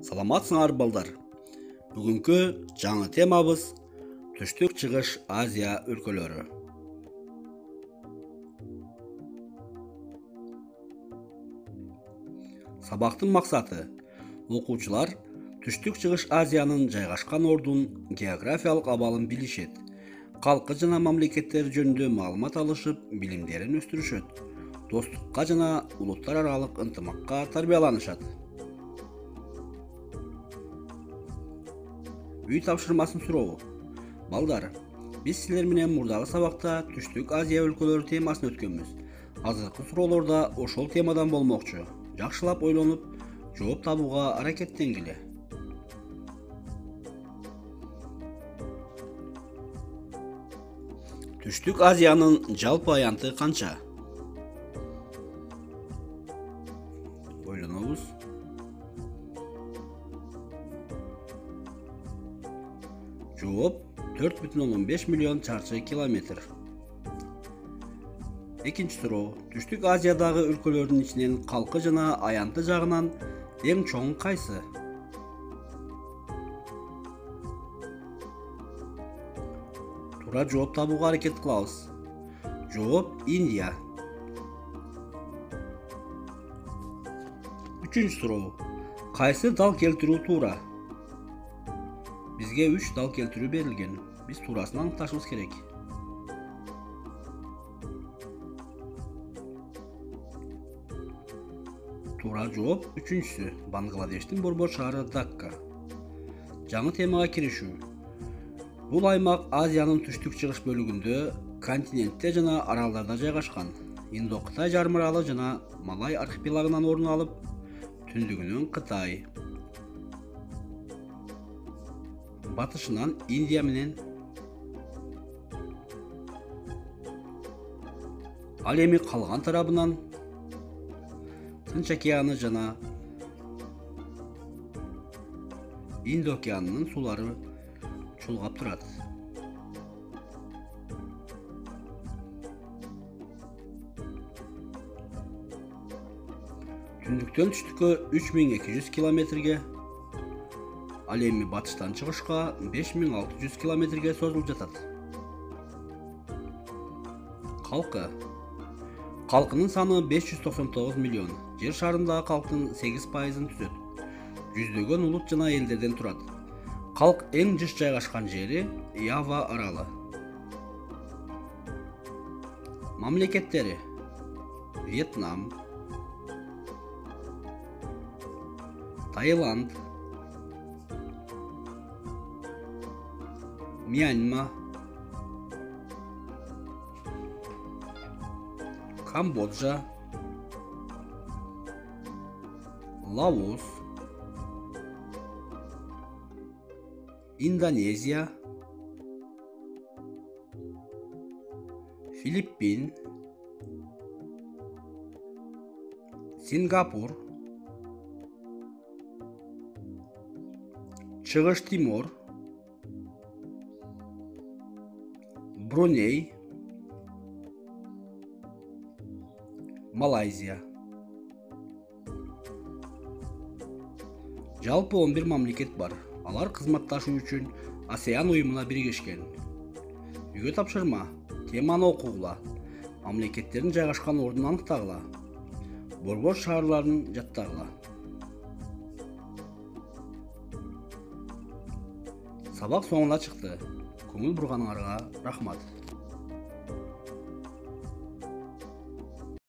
Саламатсыңар балдар. Бүгүнкү жаңы темабыз Түштүк Чыгыш Азия өлкөлөрү. Сабактын максаты окуучулар Түштүк Чыгыш Азиянын жайгашкан ордун географиялык абалын билишет, калкы жана мамлекеттери жөнүндө маалымат алышып, билимдерин өстүрүшөт, достукка жана улуттар аралык ынтымакка тарбияланышат. Үй тапшырмасын сурообу. Балдар, биз силер менен мурдагы сабакта Түштүк Азия өлкөлөрү темасын өткөнбүз. Азыркы суроолорда ошол темадан болмокчу. Жакшылап ойлонуп, жооп табууга аракеттенгиле. Түштүк Азиянын жалпы аянты канча? Ойлонобуз. Жооп 4,5 миллион чарчы километр. Экинчи суроо. Түштүк Азиядагы өлкөлөрдүн ичинен калкы жана аянты жагынан эң чоң кайсы? Туура жооп табууга аракет кылабыз. Жооп Индия. Үчүнчү суроо. Кайсы дал келтирүү туура? Бизге 3 дал келтирүү берилген. Биз туурасын аныкташыбыз керек. Туура жооп үчүнчүсү. Бангладештин борбор шаары Дакка. Жаңы темага киришүү. Бул аймак Азиянын түштүк чыгыш бөлүгүндө, континентте жана аралдарда жайгашкан. Индо-Кытай жарым аралы жана Малай архипелагынан орун алып, түндүгүнөн Кытай, батышынан Индия менен, ал эми калган тарабынан Тынч океаны жана Инд океанынын суулары чулгап турат. Түндүктөн түштүккө 3200 километрге, ал эми батыштан чыгышка 5600 километрге созулуп жатат. Калкы. Калкынын саны 599 миллион. Жер шарындагы калктын 8%-ын түзөт. Жүздөгөн улут жана элдерден турат. Калк эң жыш жайгашкан жери Ява аралы. Мамлекеттери: Вьетнам, Таиланд, Мьянма, Камбоджа, Лаос, Индонезия, Филиппин, Сингапур, Чыгыш Тимор, Бруней, Малайзия. Жалпы 11 мамлекет бар. Алар кызматташуу үчүн ASEAN уюмуна биригишкен. Үйгө тапшырма. Теманы окугула. Мамлекеттердин жайгашкан ордун аныктагыла. Борбор шаарларын жаттагыла. Сабак соңуна чыкты. Көңүл бурганыңарга рахмат.